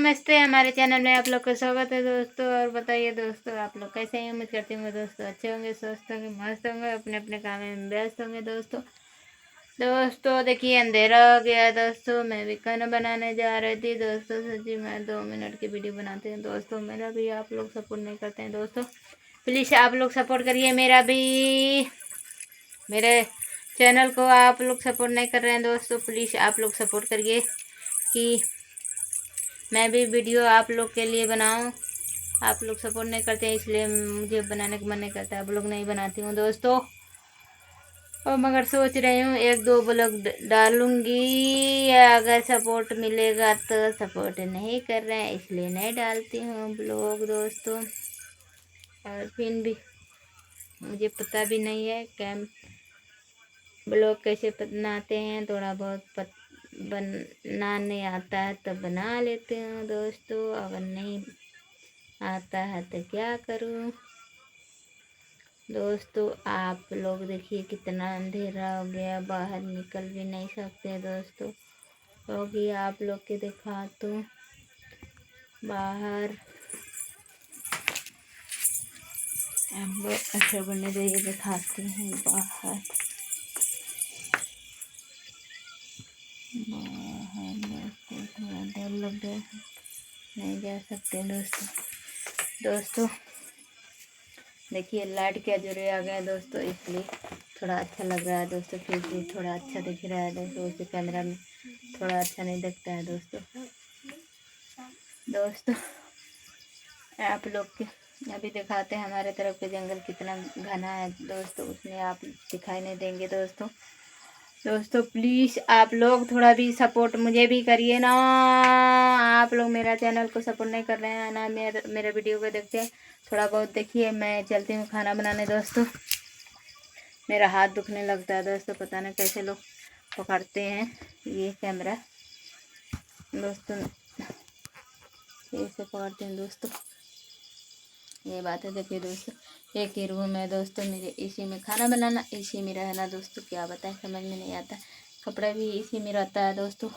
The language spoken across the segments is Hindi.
नमस्ते। हमारे चैनल में आप लोग का स्वागत है दोस्तों। और बताइए दोस्तों, आप लोग कैसे हैं? उम्मीद करती हूँ दोस्तों अच्छे होंगे, स्वस्थ होंगे, मस्त होंगे, अपने अपने काम में व्यस्त होंगे दोस्तों देखिए अंधेरा हो गया दोस्तों। मैं भी खाना बनाने जा रही थी दोस्तों। सच्ची मैं 2 मिनट की वीडियो बनाती हूँ दोस्तों। मेरा भी आप लोग सपोर्ट नहीं करते हैं दोस्तों। प्लीज़ आप लोग सपोर्ट करिए। मेरे चैनल को आप लोग सपोर्ट नहीं कर रहे हैं दोस्तों। प्लीज़ आप लोग सपोर्ट करिए कि मैं भी वीडियो आप लोग के लिए बनाऊं। आप लोग सपोर्ट नहीं करते हैं, इसलिए मुझे बनाने का मन नहीं करता। आप लोग नहीं बनाती हूँ दोस्तों। और मगर सोच रही हूँ 1-2 ब्लॉग डालूंगी, अगर सपोर्ट मिलेगा तो। सपोर्ट नहीं कर रहे हैं इसलिए नहीं डालती हूँ ब्लॉग दोस्तों। और फिर भी मुझे पता भी नहीं है कैम ब्लॉग कैसे बनाते हैं। थोड़ा बहुत बनाने आता है तो बना लेते हैं दोस्तों। अगर नहीं आता है तो क्या करूं दोस्तों। आप लोग देखिए कितना अंधेरा हो गया, बाहर निकल भी नहीं सकते दोस्तों। क्योंकि आप लोग के दिखा तो बाहर अच्छा बनने चाहिए, दिखाते हैं बाहर दोस्तों। थोड़ा डर लग रहा है, नहीं जा सकते दोस्तों देखिए लाइट क्या जोरे आ गया दोस्तों, इसलिए थोड़ा अच्छा लग रहा है दोस्तों। फिर भी थोड़ा अच्छा दिख रहा है दोस्तों। उसे कैमरा में थोड़ा अच्छा नहीं दिखता है दोस्तों आप लोग के अभी दिखाते हैं हमारे तरफ के जंगल कितना घना है दोस्तों। उसमें आप दिखाई नहीं देंगे दोस्तों प्लीज़ आप लोग थोड़ा भी सपोर्ट मुझे भी करिए ना। आप लोग मेरा चैनल को सपोर्ट नहीं कर रहे हैं ना, मेरा वीडियो को देखते हैं। थोड़ा बहुत देखिए। मैं चलती हूँ खाना बनाने दोस्तों। मेरा हाथ दुखने लगता है दोस्तों, पता नहीं कैसे लोग पकड़ते हैं ये कैमरा दोस्तों। कैसे पकड़ते हैं दोस्तों, ये बात है। देखिए दोस्तों एक ही रूम है दोस्तों मेरे, इसी में खाना बनाना, इसी में रहना दोस्तों। क्या बताएं, समझ में नहीं आता। कपड़ा भी इसी में रहता है दोस्तों।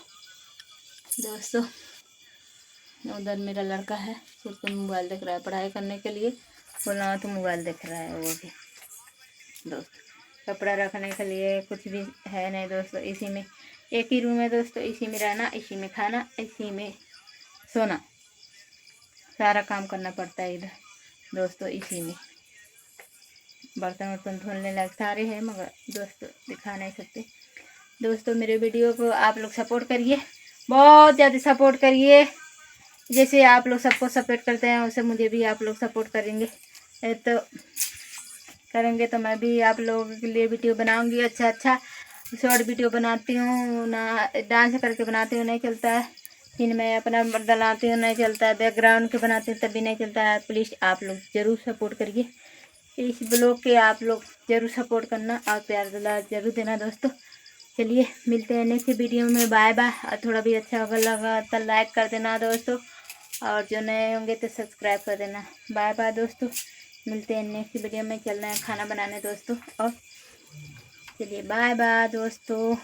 उधर मेरा लड़का है, सिर्फ मोबाइल देख रहा है पढ़ाई करने के लिए। बोला तो मोबाइल देख रहा है वो भी दोस्तों। कपड़ा रखने के लिए कुछ भी है नहीं दोस्तों। इसी में एक ही रूम है दोस्तों, इसी में रहना, इसी में खाना, इसी में सोना। सारा काम करना पड़ता है इधर दोस्तों। इसी में बर्तन वर्तन धोने लायक सारे हैं, मगर दोस्तों दिखा नहीं सकते दोस्तों। मेरे वीडियो को आप लोग सपोर्ट करिए, बहुत ज़्यादा सपोर्ट करिए। जैसे आप लोग सबको सपोर्ट करते हैं वैसे मुझे भी आप लोग सपोर्ट करेंगे तो मैं भी आप लोगों के लिए वीडियो बनाऊंगी। अच्छा शॉर्ट वीडियो बनाती हूँ ना, डांस करके बनाती हूँ नहीं चलता है। फिर मैं अपना डलाती हूँ नहीं चलता है, बैकग्राउंड के बनाती हूँ तब भी नहीं चलता है। प्लीज़ आप लोग ज़रूर सपोर्ट करिए। इस ब्लॉग के आप लोग ज़रूर सपोर्ट करना और प्यार दुलार ज़रूर देना दोस्तों। चलिए मिलते हैं नेक्स्ट वीडियो में। Bye bye. और थोड़ा भी अच्छा अगर लगा तो लाइक कर देना दोस्तों, और जो नए होंगे तो सब्सक्राइब कर देना। बाय बाय दोस्तों, मिलते हैं नेक्स्ट वीडियो में। चल रहे हैं खाना बनाने दोस्तों। और चलिए बाय बाय दोस्तों।